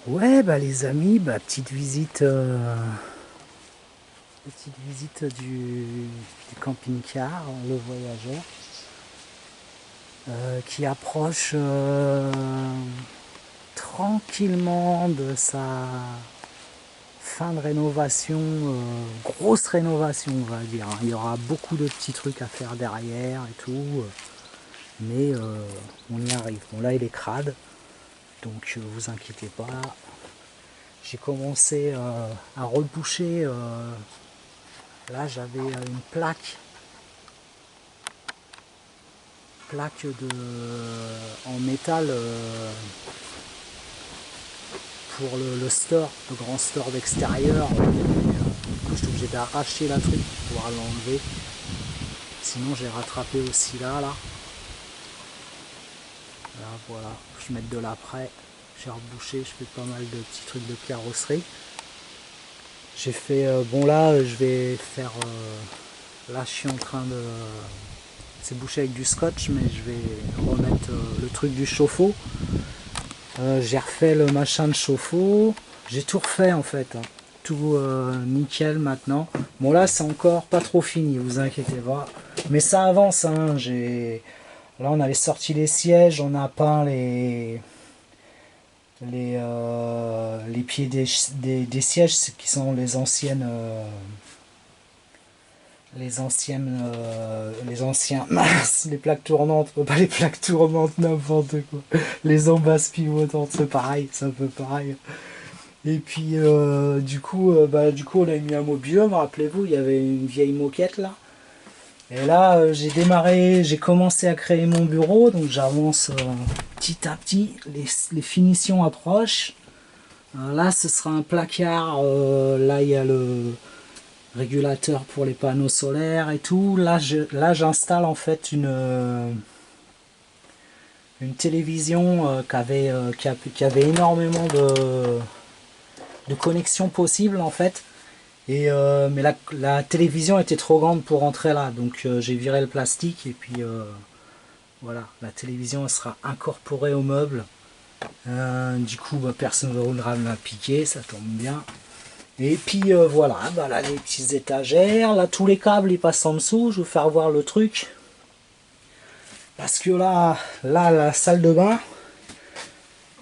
Ouais, bah les amis, bah petite visite du camping-car, le voyageur, qui approche tranquillement de sa fin de rénovation, grosse rénovation on va dire, hein. Il y aura beaucoup de petits trucs à faire derrière et tout, mais on y arrive. Bon là il est crade, donc vous inquiétez pas. J'ai commencé à reboucher. Là, j'avais une plaque en métal pour le store, le grand store d'extérieur. Du coup, je suis obligé d'arracher la truc pour pouvoir l'enlever. Sinon, j'ai rattrapé aussi là. Là, voilà. Je mets de l'après. J'ai rebouché. Je fais pas mal de petits trucs de carrosserie. J'ai fait. Bon, là, je vais faire. Là, je suis en train de. C'est bouché avec du scotch, mais je vais remettre le truc du chauffe-eau. J'ai refait le machin de chauffe-eau. J'ai tout refait en fait, hein. Tout nickel maintenant. Bon là c'est encore pas trop fini, vous inquiétez pas. Mais ça avance, hein. Là on avait sorti les sièges, on a peint les pieds des sièges qui sont les anciens, mince, les plaques tournantes, pas les plaques tournantes, n'importe quoi. Les embasses pivotantes, c'est pareil, c'est un peu pareil. Et puis du coup on a mis un mobil-home, rappelez-vous, il y avait une vieille moquette là. Et là j'ai commencé à créer mon bureau, donc j'avance petit à petit, les finitions approchent. Là ce sera un placard, là il y a le régulateur pour les panneaux solaires et tout. Là j'installe en fait une télévision qui avait énormément de connexions possibles en fait. Mais la télévision était trop grande pour rentrer là, donc j'ai viré le plastique et puis voilà, la télévision elle sera incorporée au meuble. Du coup bah, personne ne voudra me la piquer, ça tombe bien. Et puis voilà, bah, là les petites étagères, là tous les câbles ils passent en dessous, je vais vous faire voir le truc. Parce que là la salle de bain,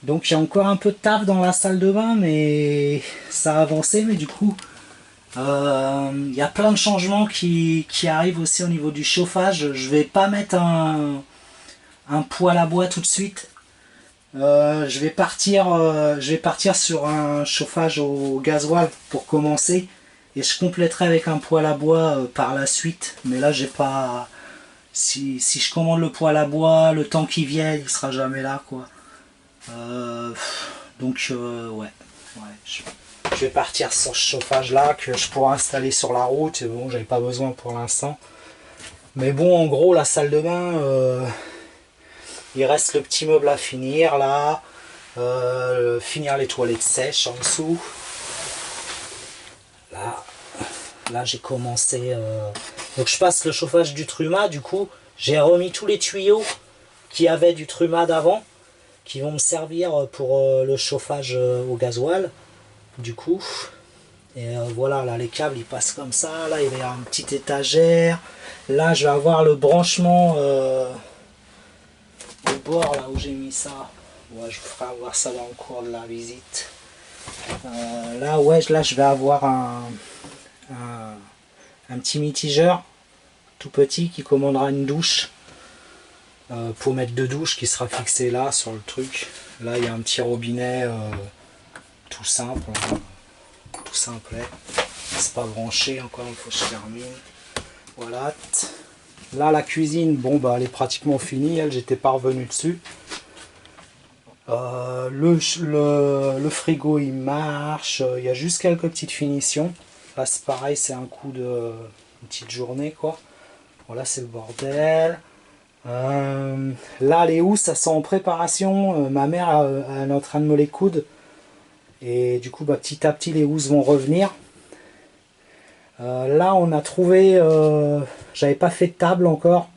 donc j'ai encore un peu de taf dans la salle de bain, mais ça a avancé, mais du coup y a plein de changements qui arrivent aussi au niveau du chauffage. Je vais pas mettre un poêle à bois tout de suite. Je vais partir sur un chauffage au gasoil pour commencer. Et je compléterai avec un poêle à bois par la suite. Mais là, j'ai pas. Si je commande le poêle à bois, le temps qu'il vienne, il sera jamais là, quoi. Euh, ouais. Je vais partir sur ce chauffage là que je pourrais installer sur la route. Et bon, j'avais pas besoin pour l'instant. Mais bon, en gros, la salle de bain, il reste le petit meuble à finir là. Finir les toilettes sèches en dessous. Là j'ai commencé. Donc je passe le chauffage du Truma. Du coup, j'ai remis tous les tuyaux qui avaient du Truma d'avant, qui vont me servir pour le chauffage au gasoil. Du coup, et voilà, là les câbles ils passent comme ça. Là il y a une petite étagère. Là je vais avoir le branchement au bord là où j'ai mis ça. Ouais, je vous ferai voir ça dans le cours de la visite. Là ouais, là je vais avoir un petit mitigeur tout petit qui commandera une douche pour mettre deux douches qui sera fixé là sur le truc. Là il y a un petit robinet tout simple, hein, tout simplet. C'est pas branché encore, il faut que je termine. Voilà. Là la cuisine, bon bah elle est pratiquement finie, elle j'étais pas revenu dessus. Le frigo il marche, il y a juste quelques petites finitions. Là c'est pareil, c'est un coup de une petite journée quoi. Voilà, c'est le bordel. Là les housses ça sont en préparation. Ma mère elle est en train de me les coudre. Et du coup bah, petit à petit les housses vont revenir. Là on a trouvé, j'avais pas fait de table encore.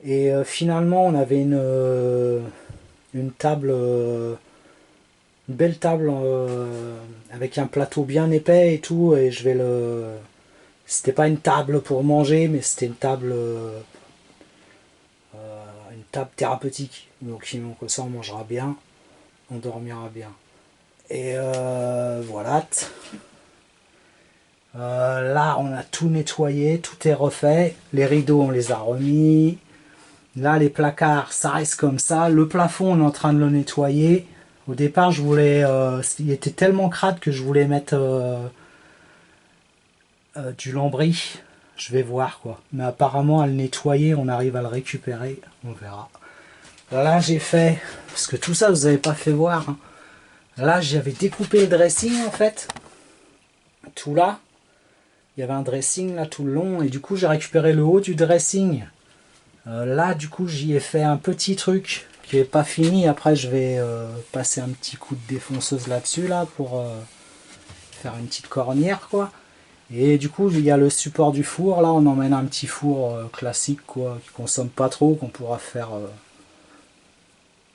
Et finalement on avait une table une belle table avec un plateau bien épais et tout, et je vais le... C'était pas une table pour manger, mais c'était une table thérapeutique. Donc comme ça on mangera bien, on dormira bien. Et voilà. Là on a tout nettoyé, tout est refait. Les rideaux on les a remis. Là les placards ça reste comme ça. Le plafond on est en train de le nettoyer. Au départ je voulais... il était tellement crade que je voulais mettre du lambris. Je vais voir quoi. Mais apparemment à le nettoyer on arrive à le récupérer. On verra. Là j'ai fait... Parce que tout ça vous n'avez pas fait voir. Hein. Là j'avais découpé le dressing en fait. Tout là. Il y avait un dressing là tout le long. Et du coup j'ai récupéré le haut du dressing. Là du coup j'y ai fait un petit truc qui n'est pas fini. Après je vais passer un petit coup de défonceuse là-dessus là pour faire une petite cornière quoi. Et du coup il y a le support du four. Là on emmène un petit four classique quoi, qui consomme pas trop, qu'on pourra faire...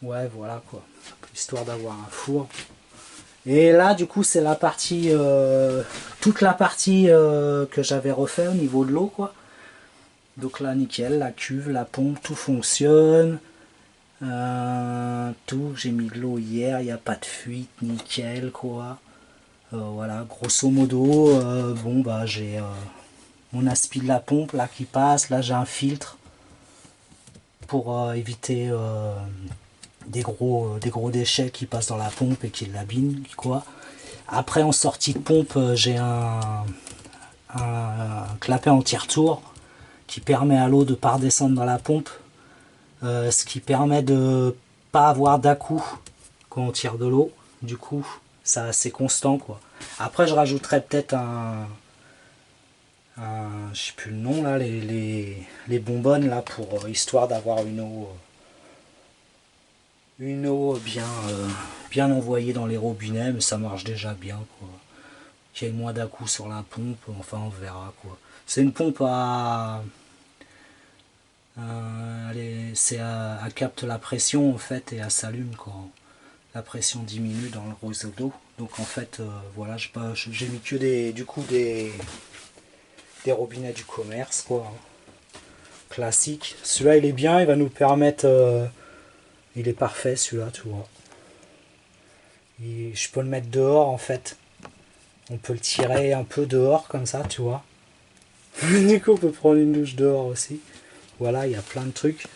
ouais voilà quoi. Histoire d'avoir un four. Et là du coup c'est la partie... toute la partie que j'avais refait au niveau de l'eau quoi. Donc là nickel, la cuve, la pompe, tout fonctionne. Tout, j'ai mis de l'eau hier, il n'y a pas de fuite, nickel quoi. Voilà, grosso modo, bon bah j'ai mon aspi de la pompe là qui passe, là j'ai un filtre pour éviter des gros déchets qui passent dans la pompe et qui l'abîment quoi. Après en sortie de pompe, j'ai un clapet anti-retour qui permet à l'eau de ne pas redescendre dans la pompe, ce qui permet de pas avoir d'à-coup quand on tire de l'eau. Du coup, c'est assez constant quoi. Après, je rajouterai peut-être je sais plus le nom là, les bonbonnes là pour histoire d'avoir une eau bien envoyée dans les robinets, mais ça marche déjà bien quoi. Qu'il y ait moins d'à-coup sur la pompe, enfin on verra quoi. C'est une pompe à elle capte la pression en fait et elle s'allume quand la pression diminue dans le réseau d'eau. Donc en fait voilà, j'ai mis que des robinets du commerce quoi. Classique. Celui-là il est bien, il va nous permettre il est parfait celui-là, tu vois. Je peux le mettre dehors en fait. On peut le tirer un peu dehors comme ça, tu vois. Du coup on peut prendre une douche dehors aussi. Voilà, il y a plein de trucs.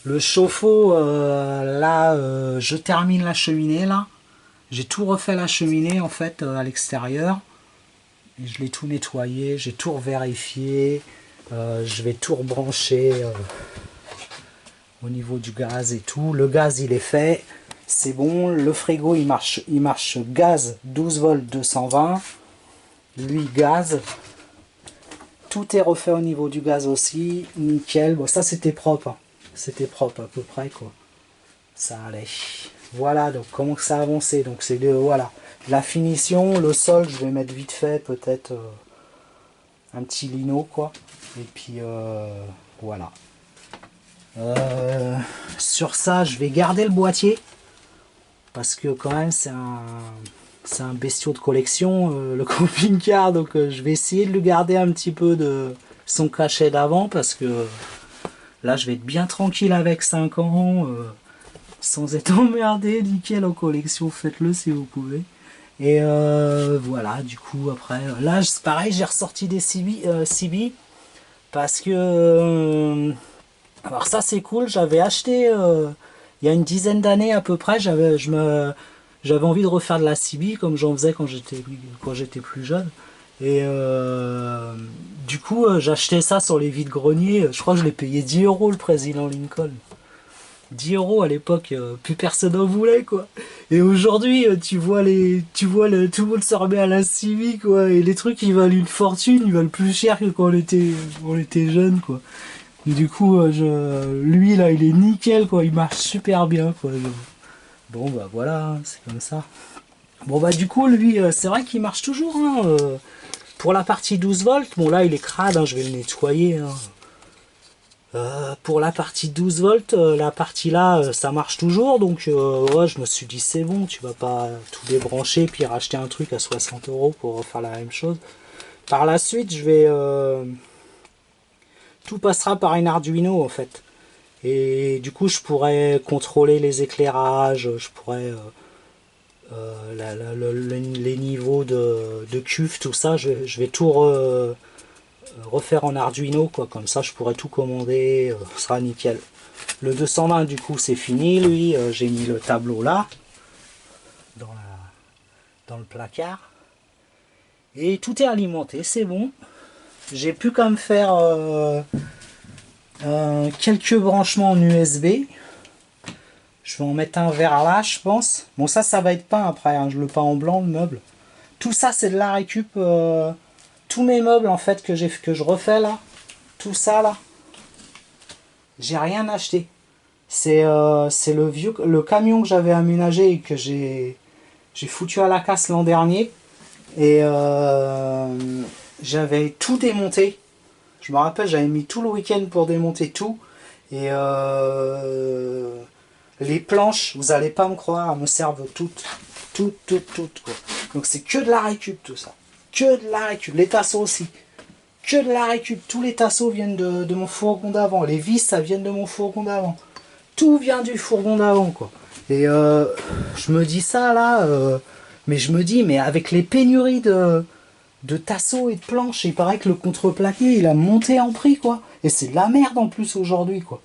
Le chauffe-eau, là, je termine la cheminée, là. J'ai tout refait la cheminée, en fait, à l'extérieur. Et je l'ai tout nettoyé, j'ai tout revérifié. Je vais tout rebrancher au niveau du gaz et tout. Le gaz, il est fait. C'est bon. Le frigo, il marche gaz 12 volts 220. Lui, gaz. Tout est refait au niveau du gaz aussi, nickel. Bon, ça c'était propre, hein. C'était propre à peu près quoi. Ça allait. Voilà, donc comment que ça a avancé. Donc c'est voilà, la finition, le sol, je vais mettre vite fait peut-être un petit lino quoi. Et puis voilà. Sur ça, je vais garder le boîtier parce que quand même c'est un bestiau de collection, le camping-car, donc je vais essayer de lui garder un petit peu de son cachet d'avant, parce que là je vais être bien tranquille avec 5 ans, sans être emmerdé, nickel en collection, faites-le si vous pouvez. Et voilà, du coup après, là c'est pareil, j'ai ressorti des CB, parce que, alors ça c'est cool, j'avais acheté, il y a une dizaine d'années à peu près, j'avais envie de refaire de la CB comme j'en faisais quand j'étais plus jeune. Et du coup, j'achetais ça sur les vides-greniers. Je crois que je l'ai payé 10 € le président Lincoln. 10 € à l'époque, plus personne n'en voulait quoi. Et aujourd'hui, tout le monde se remet à la CB quoi. Et les trucs ils valent une fortune, ils valent plus cher que quand on était jeune quoi. Et du coup, lui là, il est nickel quoi. Il marche super bien quoi. Bon bah voilà, c'est comme ça. Bon bah du coup lui c'est vrai qu'il marche toujours hein, pour la partie 12 volts, bon là il est crade, hein, je vais le nettoyer. Hein. Pour la partie 12 volts, la partie là, ça marche toujours, donc ouais, je me suis dit c'est bon, tu vas pas tout débrancher puis racheter un truc à 60 € pour refaire la même chose. Par la suite, je vais tout passera par une Arduino en fait, et du coup je pourrais contrôler les éclairages, je pourrais les niveaux de cuve, tout ça, je vais tout refaire en Arduino, quoi. Comme ça je pourrais tout commander, ce sera nickel. Le 220 du coup c'est fini, lui, j'ai mis le tableau là, dans le placard, et tout est alimenté, c'est bon. J'ai plus qu'à me faire quelques branchements en USB. Je vais en mettre un vers là, je pense. Bon, ça va être peint après, hein. Je le peins en blanc, le meuble. Tout ça, c'est de la récup. Tous mes meubles, en fait, que je refais là, tout ça là, j'ai rien acheté. C'est le camion que j'avais aménagé et que j'ai foutu à la casse l'an dernier. Et j'avais tout démonté. Je me rappelle, j'avais mis tout le week-end pour démonter tout. Et les planches, vous allez pas me croire, elles me servent toutes. Toutes, quoi. Donc c'est que de la récup tout ça. Que de la récup. Les tasseaux aussi. Que de la récup. Tous les tasseaux viennent de mon fourgon d'avant. Les vis, ça vient de mon fourgon d'avant. Tout vient du fourgon d'avant, quoi. Et je me dis ça là, mais je me dis, mais avec les pénuries de tasseaux et de planches, il paraît que le contreplaqué il a monté en prix, quoi. Et c'est de la merde en plus aujourd'hui, quoi.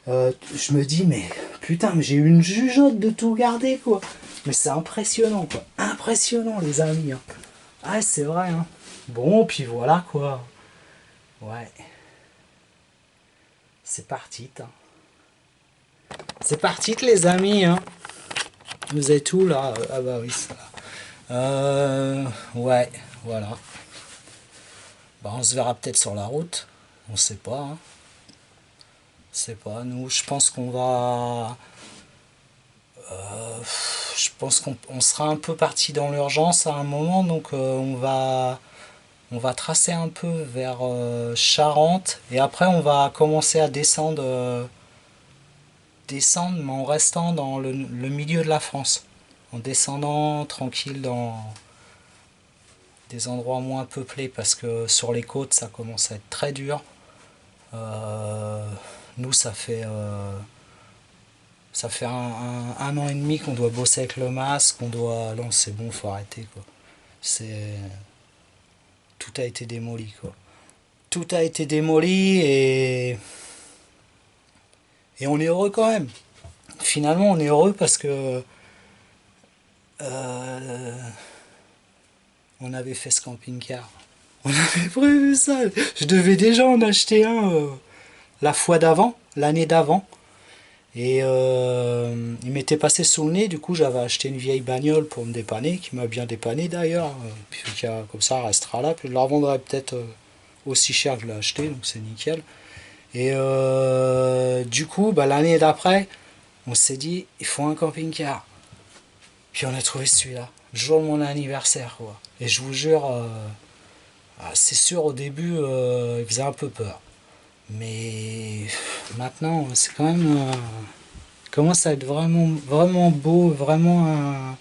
Je me dis, mais putain, mais j'ai eu une jugeote de tout garder, quoi. Mais c'est impressionnant, quoi. Impressionnant, les amis, hein. Ah, c'est vrai, hein. Bon, puis voilà, quoi. Ouais. C'est parti, hein. C'est parti, les amis, hein. Vous êtes où, là? Ah bah oui, ça là. Ouais, voilà. Bah, on se verra peut-être sur la route. On sait pas, hein. On sait pas. Nous, je pense qu'on va... je pense qu'on sera un peu parti dans l'urgence à un moment, donc on va tracer un peu vers Charente, et après on va commencer à descendre, mais en restant dans le milieu de la France, en descendant tranquille dans des endroits moins peuplés, parce que sur les côtes ça commence à être très dur. Nous ça fait un an et demi qu'on doit bosser avec le masque, qu'on doit... Non, c'est bon, faut arrêter, quoi. C'est... Tout a été démoli, quoi. Tout a été démoli et on est heureux quand même. Finalement, on est heureux parce que on avait fait ce camping-car. On avait prévu ça. Je devais déjà en acheter un la fois d'avant, l'année d'avant. Et il m'était passé sous le nez, du coup j'avais acheté une vieille bagnole pour me dépanner, qui m'a bien dépanné d'ailleurs, puis comme ça elle restera là, puis je la revendrai peut-être aussi cher que je l'ai acheté, donc c'est nickel. Et du coup, bah, l'année d'après, on s'est dit, il faut un camping-car. Puis on a trouvé celui-là, le jour de mon anniversaire, quoi. Et je vous jure, c'est sûr au début, il faisait un peu peur. Mais maintenant, c'est quand même... commence à être vraiment, vraiment beau, vraiment...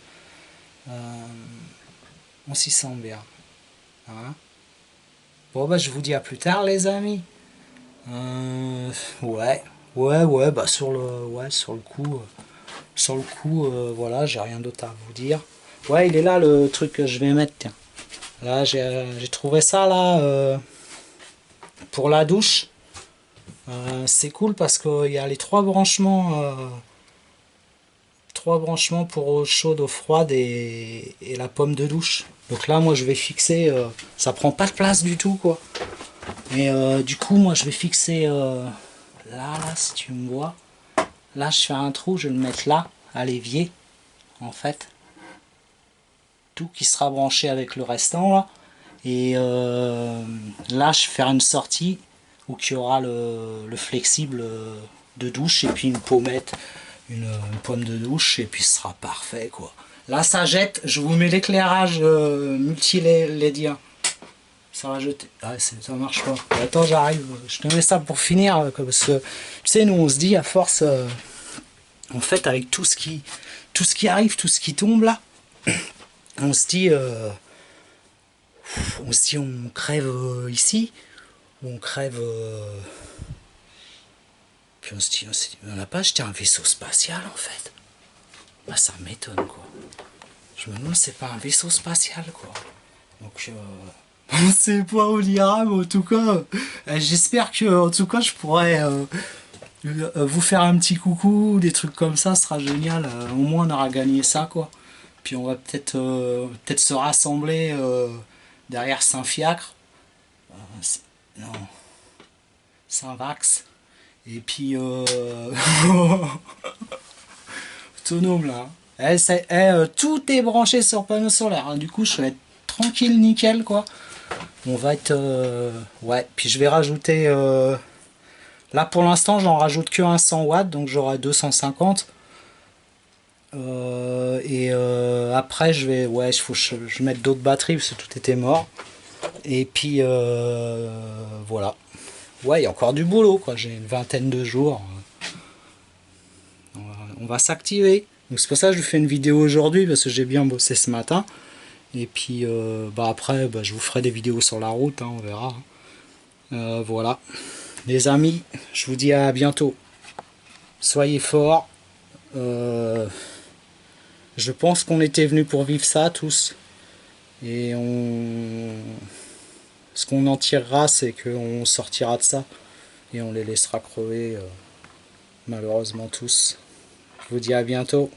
on s'y sent bien. Hein. Bon, bah, je vous dis à plus tard, les amis. Ouais, bah, sur le coup, voilà, j'ai rien d'autre à vous dire. Ouais, il est là, le truc que je vais mettre, tiens. Là, j'ai trouvé ça, là, pour la douche. C'est cool parce qu'il y a les trois branchements pour eau chaude, eau froide et la pomme de douche. Donc là, moi, je vais fixer... ça prend pas de place du tout, quoi. Et du coup, moi, je vais fixer... là, si tu me vois. Là, je fais un trou, je vais le mettre là, à l'évier, en fait. Tout qui sera branché avec le restant, là. Et là, je vais faire une sortie où il y aura le flexible de douche et puis une pommette, une pomme de douche, et puis ce sera parfait, quoi. Là, ça jette, je vous mets l'éclairage multilédien. Ça va jeter. Ah, ça marche pas. Attends, j'arrive. Je te mets ça pour finir. Parce que, tu sais, nous, on se dit, à force, en fait, avec tout ce qui arrive, tout ce qui tombe là, on se dit, on crève ici, ou on crève. Puis on se dit, on n'a pas acheté un vaisseau spatial, en fait. Bah, ça m'étonne, quoi. Je me demande si c'est pas un vaisseau spatial, quoi. Donc, on sait pas où l'ira, mais en tout cas, j'espère que, en tout cas, je pourrais vous faire un petit coucou, des trucs comme ça, ce sera génial. Au moins, on aura gagné ça, quoi. Puis on va peut-être se rassembler derrière Saint-Fiacre. Non, Saint-Vax. Et puis, autonome là. Tout est branché sur panneau solaire, hein. Du coup, je vais être tranquille, nickel, quoi. On va être... ouais, puis je vais rajouter... là, pour l'instant, j'en rajoute que un 100 watts, donc j'aurai 250. Après, je vais... Ouais, il faut que je mette d'autres batteries, parce que tout était mort. Et puis, voilà. Ouais, il y a encore du boulot, quoi. J'ai une vingtaine de jours. On va s'activer. Donc c'est pour ça que je vous fais une vidéo aujourd'hui, parce que j'ai bien bossé ce matin. Et puis après, je vous ferai des vidéos sur la route, hein, on verra. Voilà. Les amis, je vous dis à bientôt. Soyez forts. Je pense qu'on était venus pour vivre ça tous. Et ce qu'on en tirera, c'est qu'on sortira de ça. Et on les laissera crever, malheureusement tous. Je vous dis à bientôt.